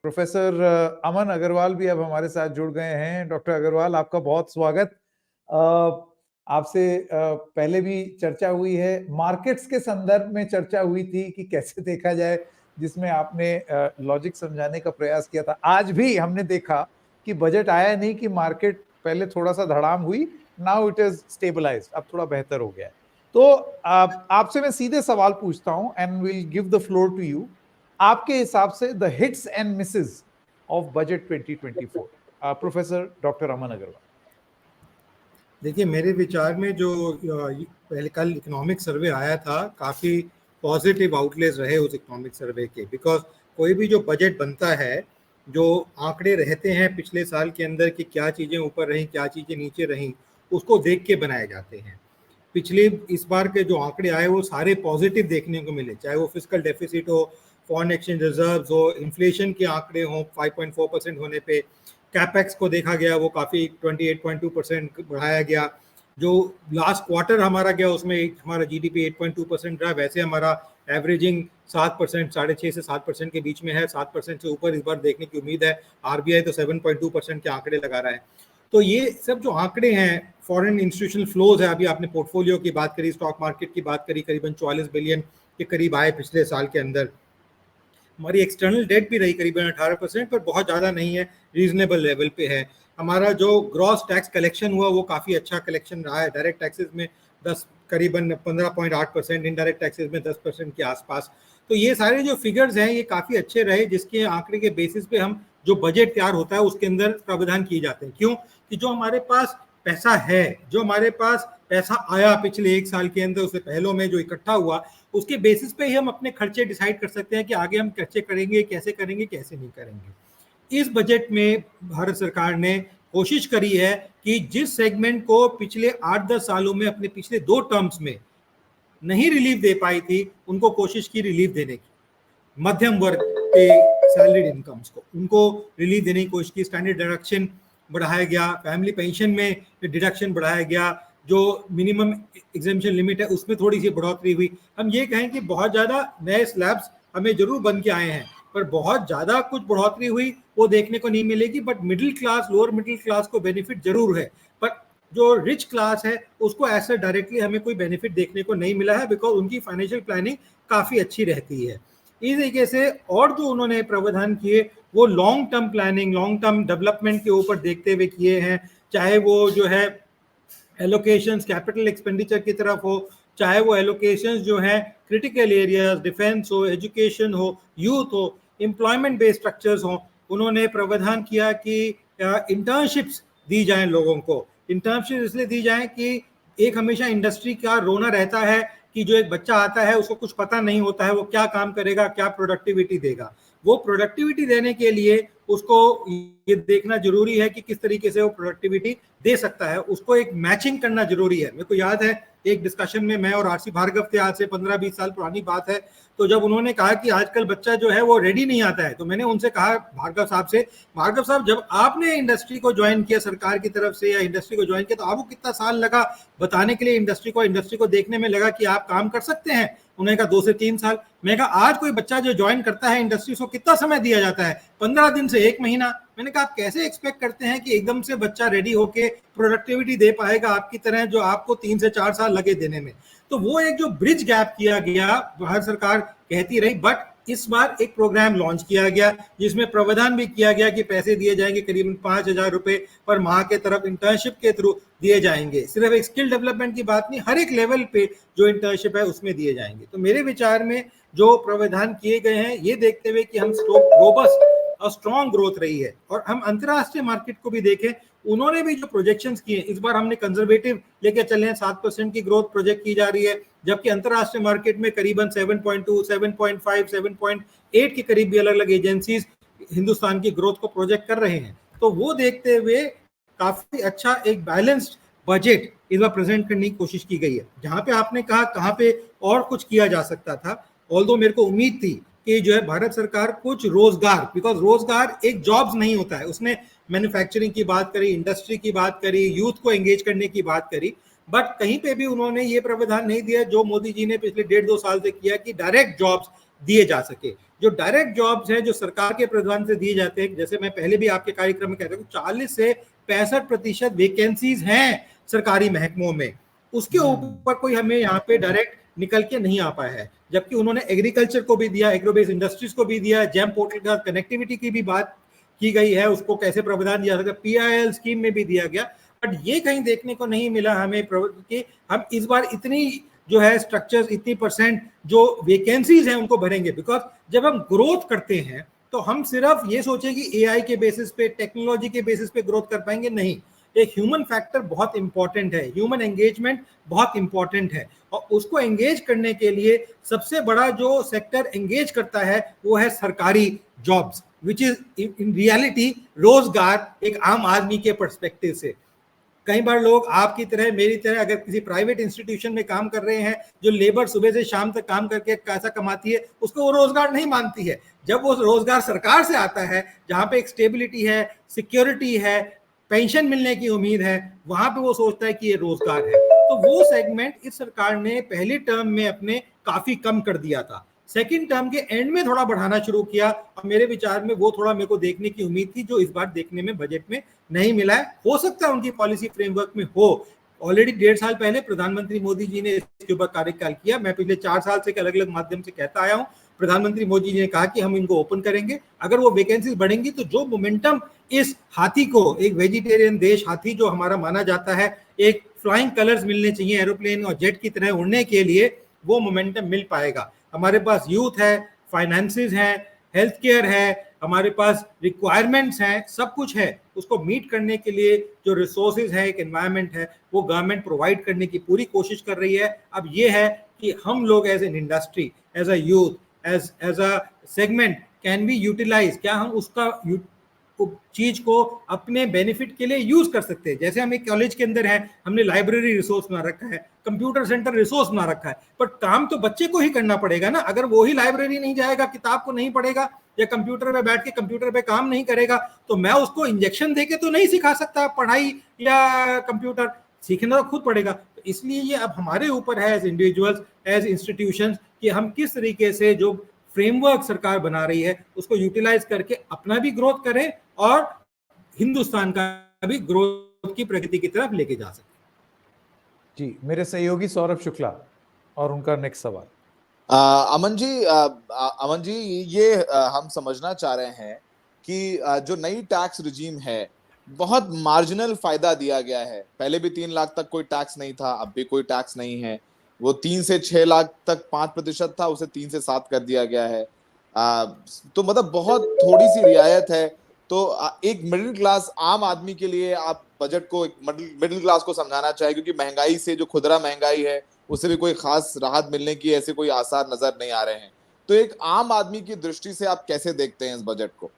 Professor अमन अग्रवाल भी अब हमारे साथ जुड़ गए हैं। डॉक्टर अग्रवाल, आपका बहुत स्वागत। आपसे पहले भी चर्चा हुई है, मार्केट्स के संदर्भ में चर्चा हुई थी कि कैसे देखा जाए, जिसमें आपने लॉजिक समझाने का प्रयास किया था। आज भी हमने देखा कि बजट आया नहीं कि मार्केट पहले थोड़ा सा धड़ाम हुई, नाउ इट इज स्टेबलाइज्ड, अब थोड़ा बेहतर हो गया है। तो आपसे मैं सीधे सवाल पूछता हूं and will give the floor to you. आपके हिसाब से the hits and misses of budget 2024, professor doctor Aman Agarwal. देखिए, मेरे विचार में जो पहले कल इकोनॉमिक सर्वे आया था, काफ़ी पॉजिटिव आउटलेस रहे उस इकोनॉमिक सर्वे के। बिकॉज कोई भी जो बजट बनता है, जो आंकड़े रहते हैं पिछले साल के अंदर कि क्या चीज़ें ऊपर रहीं, क्या चीज़ें नीचे रहीं, उसको देख के बनाए जाते हैं। पिछले इस बार के जो आंकड़े आए वो सारे पॉजिटिव देखने को मिले, चाहे वो फिस्कल डेफिसिट हो, फॉरेन एक्सचेंज रिजर्व्स हो, इन्फ्लेशन के आंकड़े हों 5.4% होने पे, कैपेक्स को देखा गया वो काफ़ी 28.2% बढ़ाया गया। जो लास्ट क्वार्टर हमारा गया उसमें हमारा जीडीपी 8.2% रहा, वैसे हमारा एवरेजिंग 7%, 6.5 से 7% के बीच में है। 7% से ऊपर इस बार देखने की उम्मीद है। आरबीआई तो 7.2% के आंकड़े लगा रहा है। तो ये सब जो आंकड़े हैं, फॉरेन इंस्टीट्यूशनल फ्लोज है, अभी आपने पोर्टफोलियो की बात करी, स्टॉक मार्केट की बात करी, करीबन 44 बिलियन के करीब आए पिछले साल के अंदर। हमारी एक्सटर्नल डेट भी रही करीबन 18%, पर बहुत ज़्यादा नहीं है, रीजनेबल लेवल पे है। हमारा जो ग्रॉस टैक्स कलेक्शन हुआ वो काफ़ी अच्छा कलेक्शन रहा है। डायरेक्ट टैक्सेस में करीबन 15.8%, इनडायरेक्ट टैक्सेस में 10% के आसपास। तो ये सारे जो फिगर्स हैं ये काफ़ी अच्छे रहे, जिसके आंकड़े के बेसिस पे हम जो बजट तैयार होता है उसके अंदर प्रावधान किए जाते हैं। क्यों? कि जो हमारे पास पैसा है, जो हमारे पास पैसा आया पिछले एक साल के अंदर, उससे पहलों में जो इकट्ठा हुआ, उसके बेसिस पे ही हम अपने खर्चे डिसाइड कर सकते हैं कि आगे हम खर्चे करेंगे, कैसे नहीं करेंगे। इस बजट में भारत सरकार ने कोशिश करी है कि जिस सेगमेंट को पिछले 8-10 सालों में अपने पिछले 2 टर्म्स में नहीं रिलीफ दे पाई थी, उनको कोशिश की रिलीफ देने की। मध्यम वर्ग के सैलरीड इनकम्स को, उनको रिलीफ देने की कोशिश की। स्टैंडर्ड डिडक्शन बढ़ाया गया, फैमिली पेंशन में डिडक्शन बढ़ाया गया, जो मिनिमम एग्जेम्पशन लिमिट है उसमें थोड़ी सी बढ़ोतरी हुई। हम ये कहें कि बहुत ज़्यादा नए स्लैब्स हमें जरूर बन के आए हैं, पर बहुत ज़्यादा कुछ बढ़ोतरी हुई वो देखने को नहीं मिलेगी। But middle class, lower middle class को बेनिफिट जरूर है, पर जो रिच क्लास है उसको ऐसे डायरेक्टली हमें कोई बेनिफिट देखने को नहीं मिला है, बिकॉज उनकी फाइनेंशियल प्लानिंग काफ़ी अच्छी रहती है। इस तरीके से और जो उन्होंने प्रावधान किए वो long term planning, long term development के ऊपर देखते हुए किए हैं। चाहे वो जो है एलोकेशंस कैपिटल एक्सपेंडिचर की तरफ हो, चाहे वो एलोकेशंस जो है क्रिटिकल एरियाज, डिफेंस हो, एजुकेशन हो, यूथ हो, एम्प्लॉयमेंट बेस्ड स्ट्रक्चर्स हो। उन्होंने प्रावधान किया कि इंटर्नशिप्स दी जाएं लोगों को। इंटर्नशिप इसलिए दी जाएं कि एक हमेशा इंडस्ट्री का रोना रहता है कि जो एक बच्चा आता है उसको कुछ पता नहीं होता है वो क्या काम करेगा, क्या प्रोडक्टिविटी देगा। वो प्रोडक्टिविटी देने के लिए उसको ये देखना जरूरी है कि किस तरीके से वो प्रोडक्टिविटी दे सकता है, उसको एक मैचिंग करना जरूरी है। मेरे को याद है एक डिस्कशन में मैं और आरसी भार्गव थे, आज से 15-20 साल पुरानी बात है, तो जब उन्होंने कहा कि आजकल बच्चा जो है वो रेडी नहीं आता है, तो मैंने उनसे कहा भार्गव साहब से, भार्गव साहब जब आपने इंडस्ट्री को ज्वाइन किया सरकार की तरफ से या इंडस्ट्री को ज्वाइन किया तो आपको कितना साल लगा बताने के लिए इंडस्ट्री को देखने में लगा कि आप काम कर सकते हैं? उन्होंने कहा 2 से 3 साल। मैं कहा आज कोई बच्चा जो ज्वाइन करता है इंडस्ट्री को कितना समय दिया जाता है? 15 दिन से 1 महीना। मैंने कहा आप कैसे एक्सपेक्ट करते हैं कि एकदम से बच्चा रेडी होके प्रोडक्टिविटी दे पाएगा आपकी तरह, जो आपको 3 से 4 साल लगे देने में? तो वो एक जो ब्रिज गैप किया गया, भारत सरकार कहती रही, बट इस बार एक प्रोग्राम लॉन्च किया गया जिसमें प्रावधान भी किया गया कि पैसे दिए जाएंगे करीबन 5,000 रुपए पर माह के तरफ इंटर्नशिप के थ्रू दिए जाएंगे। सिर्फ एक स्किल डेवलपमेंट की बात नहीं, हर एक लेवल पे जो इंटर्नशिप है उसमें दिए जाएंगे। तो मेरे विचार में जो प्रावधान किए गए हैं ये देखते हुए कि हम रोबस्ट और स्ट्रॉन्ग ग्रोथ रही है। और हम अंतरराष्ट्रीय मार्केट को भी देखें, उन्होंने भी जो प्रोजेक्शंस किए, इस बार हमने कंजर्वेटिव लेके चले हैं, 7% की ग्रोथ प्रोजेक्ट की जा रही है, जबकि अंतरराष्ट्रीय मार्केट में करीबन 7.2, 7.5, 7.8 के करीब भी अलग अलग एजेंसीज हिंदुस्तान की ग्रोथ को प्रोजेक्ट कर रहे हैं। तो वो देखते हुए काफी अच्छा एक बैलेंस्ड बजट इस बार प्रेजेंट करने की कोशिश की गई है। जहां पे आपने कहा कहां पे और कुछ किया जा सकता था, ऑल्दो मेरे को उम्मीद थी कि जो है भारत सरकार कुछ रोजगार, बिकॉज रोजगार एक जॉब्स नहीं होता है, उसने मैन्युफैक्चरिंग की बात करी, इंडस्ट्री की बात करी, यूथ को एंगेज करने की बात करी, बट कहीं पे भी उन्होंने ये प्रावधान नहीं दिया जो मोदी जी ने पिछले 1.5-2 साल से किया कि डायरेक्ट जॉब्स दिए जा सके। जो डायरेक्ट जॉब्स हैं जो सरकार के प्रावधान से दिए जाते हैं, जैसे मैं पहले भी आपके कार्यक्रम में कहता हूँ 40 से 65% वैकेंसीज हैं सरकारी महकमों में, उसके ऊपर कोई हमें यहाँ पे डायरेक्ट निकल के नहीं आ पाया है। जबकि उन्होंने एग्रीकल्चर को भी दिया, एग्रो बेस्ड इंडस्ट्रीज को भी दिया, जेम पोर्टल का कनेक्टिविटी की भी बात की गई है, उसको कैसे प्रावधान दिया सकता है, PIL स्कीम में भी दिया गया। बट ये कहीं देखने को नहीं मिला हमें कि हम इस बार इतनी जो है स्ट्रक्चर्स, इतनी परसेंट जो वैकेंसीज हैं उनको भरेंगे। बिकॉज जब हम ग्रोथ करते हैं तो हम सिर्फ ये सोचे कि AI के बेसिस पे, टेक्नोलॉजी के बेसिस पे ग्रोथ कर पाएंगे, नहीं। एक ह्यूमन फैक्टर बहुत इंपॉर्टेंट है, ह्यूमन एंगेजमेंट बहुत इंपॉर्टेंट है, और उसको एंगेज करने के लिए सबसे बड़ा जो सेक्टर एंगेज करता है वो है सरकारी jobs, which is in reality रोजगार एक आम आदमी के पर्सपेक्टिव से। कई बार लोग आपकी तरह, मेरी तरह, अगर किसी प्राइवेट इंस्टीट्यूशन में काम कर रहे हैं, जो लेबर सुबह से शाम तक काम करके पैसा कमाती है, उसको वो रोजगार नहीं मानती है। जब वो रोजगार सरकार से आता है, जहां पे एक स्टेबिलिटी है, सिक्योरिटी है, पेंशन मिलने की उम्मीद है, वहां पे वो सोचता है कि ये रोजगार है। तो वो सेगमेंट इस सरकार ने पहले टर्म में अपने काफी कम कर दिया था, सेकंड टर्म के एंड में थोड़ा बढ़ाना शुरू किया, और मेरे विचार में वो थोड़ा मेरे को देखने की उम्मीद थी, जो इस बार देखने में बजट में नहीं मिला है। हो सकता है उनकी पॉलिसी फ्रेमवर्क में हो। ऑलरेडी 1.5 साल पहले प्रधानमंत्री मोदी जी ने इसके ऊपर कार्यकाल किया। मैं पिछले 4 साल से अलग अलग माध्यम से कहता आया हूं, प्रधानमंत्री मोदी जी ने कहा कि हम इनको ओपन करेंगे। अगर वो वैकेंसीज बढ़ेंगी तो जो मोमेंटम इस हाथी को, एक वेजिटेरियन देश हाथी जो हमारा माना जाता है, एक फ्लाइंग कलर्स मिलने चाहिए एरोप्लेन और जेट की तरह उड़ने के लिए, वो मोमेंटम मिल पाएगा। हमारे पास यूथ है, फाइनेंसेस है, हेल्थ केयर है, हमारे पास रिक्वायरमेंट्स हैं, सब कुछ है। उसको मीट करने के लिए जो रिसोर्सेज है, एक एनवायरनमेंट है, वो गवर्नमेंट प्रोवाइड करने की पूरी कोशिश कर रही है। अब ये है कि हम लोग as an industry, as a youth, as a segment can be utilize, क्या हम उसका चीज को अपने बेनिफिट के लिए यूज कर सकते हैं। जैसे हम एक कॉलेज के अंदर है, हमने लाइब्रेरी रिसोर्स बना रखा है, कंप्यूटर सेंटर रिसोर्स बना रखा है, पर काम तो बच्चे को ही करना पड़ेगा ना। अगर वो ही लाइब्रेरी नहीं जाएगा, किताब को नहीं पढ़ेगा, या कंप्यूटर पे बैठ के कंप्यूटर पे काम नहीं करेगा, तो मैं उसको इंजेक्शन देके तो नहीं सिखा सकता पढ़ाई या कंप्यूटर, सीखना तो खुद पड़ेगा। तो इसलिए ये अब हमारे ऊपर है एज इंडिविजुअल्स, एज इंस्टीट्यूशंस, कि हम किस तरीके से जो फ्रेमवर्क सरकार बना रही है उसको यूटिलाइज करके अपना भी ग्रोथ करें और हिंदुस्तान का भी ग्रोथ की प्रगति की तरफ लेके जा सके। जी, मेरे सहयोगी सौरभ शुक्ला और उनका नेक्स्ट सवाल। अमन जी, ये हम समझना चाह रहे हैं कि जो नई टैक्स रिजीम है, बहुत मार्जिनल फायदा दिया गया है। पहले भी 3 लाख तक कोई टैक्स नहीं था, अब भी कोई टैक्स नहीं है। वो 3 से 6 लाख तक 5% था, उसे 3 से 7 कर दिया गया है। तो मतलब बहुत थोड़ी सी रियायत है। तो एक मिडिल क्लास आम आदमी के लिए आप बजट को एक मिडिल क्लास को समझाना चाहे, क्योंकि महंगाई से, जो खुदरा महंगाई है, उससे भी कोई खास राहत मिलने की ऐसे कोई आसार नजर नहीं आ रहे हैं। तो एक आम आदमी की दृष्टि से आप कैसे देखते हैं इस बजट को?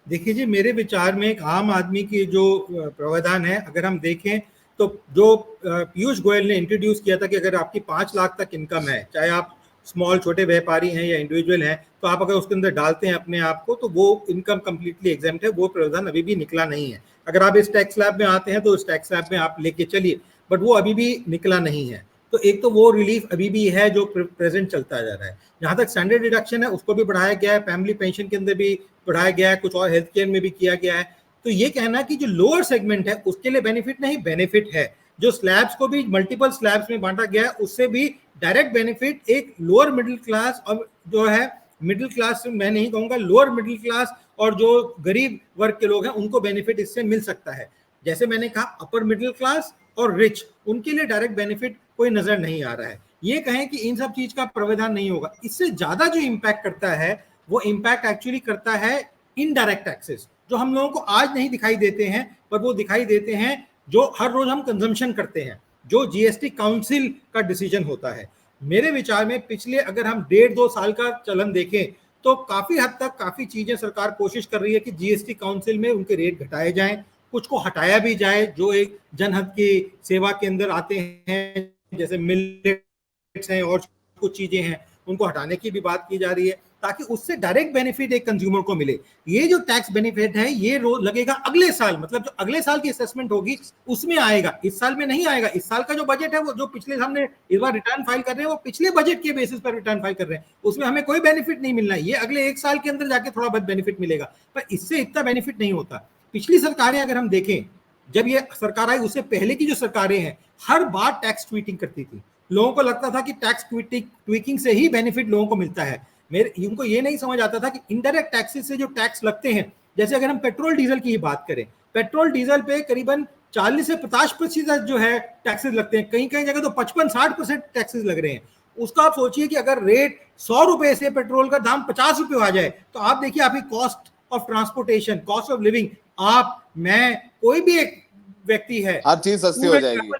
देखिए जी, मेरे विचार में एक आम आदमी की जो प्रावधान है, अगर हम देखें तो जो पीयूष गोयल ने इंट्रोड्यूस किया था कि अगर आपकी 5 लाख तक इनकम है, चाहे आप स्मॉल छोटे व्यापारी हैं या इंडिविजुअल हैं, तो आप अगर उसके अंदर डालते हैं अपने आप को, तो वो इनकम कंप्लीटली एग्जेम्प्ट है। वो प्रावधान अभी भी निकला नहीं है। अगर आप इस टैक्स स्लैब में आते हैं तो इस टैक्स स्लैब में आप लेके चलिए, बट वो अभी भी निकला नहीं है। तो एक तो वो रिलीफ अभी भी है जो प्रेजेंट चलता जा रहा है। जहां तक स्टैंडर्ड डिडक्शन है, उसको भी बढ़ाया गया है, फैमिली पेंशन के अंदर भी बढ़ाया गया है, कुछ और हेल्थ केयर में भी किया गया है। तो ये कहना कि जो लोअर सेगमेंट है उसके लिए बेनिफिट नहीं, बेनिफिट है। जो स्लैब्स को भी मल्टीपल स्लैब्स में बांटा गया है, उससे भी डायरेक्ट बेनिफिट एक लोअर मिडिल क्लास, और जो है मिडिल क्लास मैं नहीं कहूंगा, लोअर मिडिल क्लास और जो गरीब वर्ग के लोग हैं उनको बेनिफिट इससे मिल सकता है। जैसे मैंने कहा, अपर मिडिल क्लास और रिच, उनके लिए डायरेक्ट बेनिफिट कोई नजर नहीं आ रहा है। ये कहें कि इन सब चीज का प्रावधान नहीं होगा, इससे ज्यादा जो इम्पैक्ट करता है वो इम्पैक्ट एक्चुअली करता है इनडायरेक्ट टैक्सेस, जो हम लोगों को आज नहीं दिखाई देते हैं, पर वो दिखाई देते हैं जो हर रोज हम कंजम्पशन करते हैं, जो जीएसटी काउंसिल का डिसीजन होता है। मेरे विचार में पिछले अगर हम 1.5-2 साल का चलन देखें तो काफी हद तक काफी चीजें सरकार कोशिश कर रही है कि जीएसटी काउंसिल में उनके रेट घटाए जाएं, कुछ को हटाया भी जाए जो एक जनहित की सेवा के अंदर आते हैं, जैसे मिलेट्स हैं और कुछ चीजें हैं, उनको हटाने की भी बात की जा रही है। ताकि उससे डायरेक्ट बेनिफिट एक कंज्यूमर को मिले। ये जो टैक्स बेनिफिट है ये रोज लगेगा अगले साल, मतलब जो अगले साल की असेसमेंट होगी उसमें आएगा, इस साल में नहीं आएगा। इस साल का जो बजट है वो जो पिछले हमने इस बार रिटर्न फाइल कर रहे हैं वो पिछले बजट के बेसिस पर रिटर्न फाइल कर रहे हैं, उसमें हमें कोई बेनिफिट नहीं मिलना है। ये अगले एक साल के अंदर जाके थोड़ा बहुत बेनिफिट मिलेगा, पर इससे इतना बेनिफिट नहीं होता। पिछली सरकारें अगर हम देखें, जब ये सरकार आई उससे पहले की जो सरकारें हैं हर बार टैक्स ट्वीटिंग करती थी। लोगों को लगता था कि टैक्स ट्वीकिंग से ही बेनिफिट लोगों को मिलता है। उनको ये नहीं समझ आता था कि इनडायरेक्ट टैक्सेस से जो टैक्स लगते हैं, जैसे अगर हम पेट्रोल डीजल की ही बात करें, पेट्रोल डीजल पे करीबन 40 से 50% जो है टैक्सेस लगते हैं, कहीं कहीं जगह तो 55-60% टैक्सेस लग रहे हैं। उसका आप सोचिए कि अगर रेट 100 रुपए से पेट्रोल का दाम 50 रुपए आ जाए, तो आप देखिए आपकी cost of transportation, cost of living, आप, मैं, कोई भी एक व्यक्ति है, हर चीज सस्ती हो जाएगी,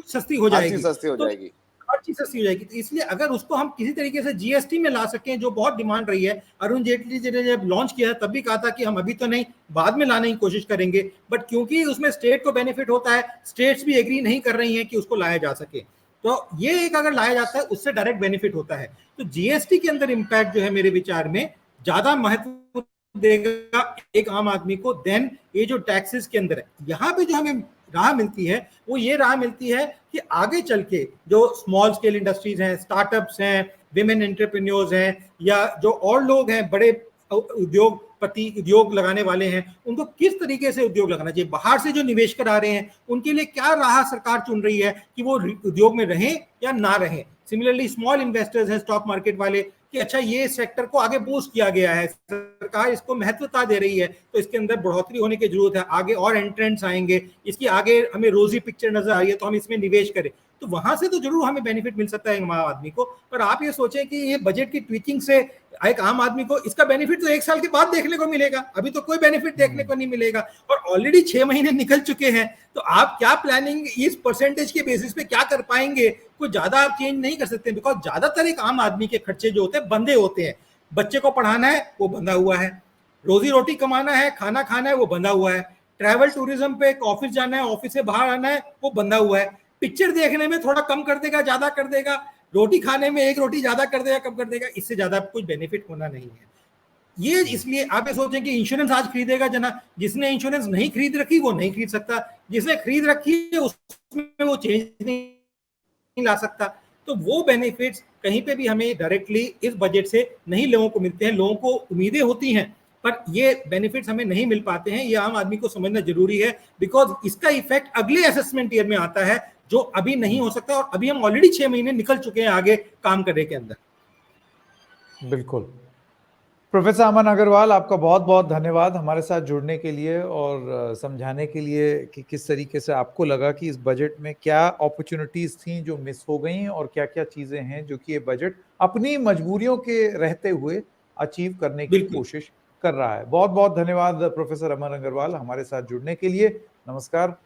सस्ती हो जाएगी, सस्ती हो जाएगी, हर चीज सस्ती हो जाएगी। तो इसलिए अगर उसको हम किसी तरीके से जीएसटी में ला सकें, जो बहुत डिमांड रही है, अरुण जेटली जी ने जब लॉन्च किया तब भी कहा था कि हम अभी तो नहीं, बाद में लाने की कोशिश करेंगे, बट क्योंकि उसमें स्टेट को बेनिफिट होता है, स्टेट्स भी एग्री नहीं कर रही हैं कि उसको लाया जा सके, तो ये एक अगर लाया जाता है उससे डायरेक्ट बेनिफिट होता है। तो जीएसटी के अंदर इंपैक्ट जो है मेरे विचार में ज्यादा महत्व देगा एक आम आदमी को देन ये जो टैक्सेस के अंदर है। यहाँ पे जो हमें राह मिलती है वो ये राह मिलती है कि आगे चल के जो स्मॉल स्केल इंडस्ट्रीज हैं, स्टार्टअप्स हैं, विमेन एंटरप्रेन्योर्स हैं, या जो और लोग हैं बड़े उद्योगपति, उद्योग लगाने वाले हैं, उनको किस तरीके से उद्योग लगाना चाहिए, बाहर से जो निवेशकर आ रहे हैं उनके लिए क्या राह सरकार चुन रही है कि वो उद्योग में रहें या ना रहें। सिमिलरली स्मॉल इन्वेस्टर्स हैं, स्टॉक मार्केट वाले, कि अच्छा ये सेक्टर को आगे बूस्ट किया गया है, सरकार इसको महत्वता दे रही है, तो इसके अंदर बढ़ोतरी होने की जरूरत है, आगे और एंट्रेंट्स आएंगे, इसकी आगे हमें रोजी पिक्चर नजर आ रही है, तो हम इसमें निवेश करें, तो वहां से तो जरूर हमें बेनिफिट मिल सकता है आम आदमी को। पर आप ये सोचें कि ये बजट की ट्वीकिंग से एक आम आदमी को इसका बेनिफिट तो एक साल के बाद देखने को मिलेगा, अभी तो कोई बेनिफिट देखने को नहीं मिलेगा, और ऑलरेडी 6 महीने निकल चुके हैं, तो आप क्या प्लानिंग इस परसेंटेज के बेसिस पे क्या कर पाएंगे, कुछ ज्यादा आप चेंज नहीं कर सकते, बिकॉज ज्यादातर एक आम आदमी के खर्चे जो होते हैं बंधे होते हैं। बच्चे को पढ़ाना है वो बंधा हुआ है, रोजी रोटी कमाना है, खाना खाना है वो बंधा हुआ है, ट्रैवल टूरिज्म पे ऑफिस जाना है, ऑफिस से बाहर आना है वो बंधा हुआ है, पिक्चर देखने में थोड़ा कम कर देगा, ज्यादा कर देगा, रोटी खाने में एक रोटी ज्यादा कर देगा, कम कर देगा, इससे ज्यादा कुछ बेनिफिट होना नहीं है। ये इसलिए आप ये सोचें कि इंश्योरेंस आज खरीदेगा जना, जिसने इंश्योरेंस नहीं खरीद रखी वो नहीं खरीद सकता, जिसने खरीद रखी है उसमें वो चेंज नहीं ला सकता। तो वो बेनिफिट्स कहीं पे भी हमें डायरेक्टली इस बजट से नहीं लोगों को मिलते हैं। लोगों को उम्मीदें होती हैं पर ये बेनिफिट्स हमें नहीं मिल पाते हैं, ये आम आदमी को समझना जरूरी है, बिकॉज इसका इफेक्ट अगले असेसमेंट ईयर में आता है जो अभी नहीं हो सकता, और अभी हम ऑलरेडी 6 महीने निकल चुके हैं आगे काम करने के अंदर। बिल्कुल। प्रोफेसर अमन अग्रवाल, आपका बहुत बहुत धन्यवाद हमारे साथ जुड़ने के लिए और समझाने के लिए कि किस तरीके से आपको लगा कि इस बजट में क्या अपॉर्चुनिटीज थी जो मिस हो गई और क्या क्या चीजें हैं जो कि ये बजट अपनी मजबूरियों के रहते हुए अचीव करने की कोशिश कर रहा है। बहुत बहुत धन्यवाद प्रोफेसर अमन अग्रवाल हमारे साथ जुड़ने के लिए। नमस्कार।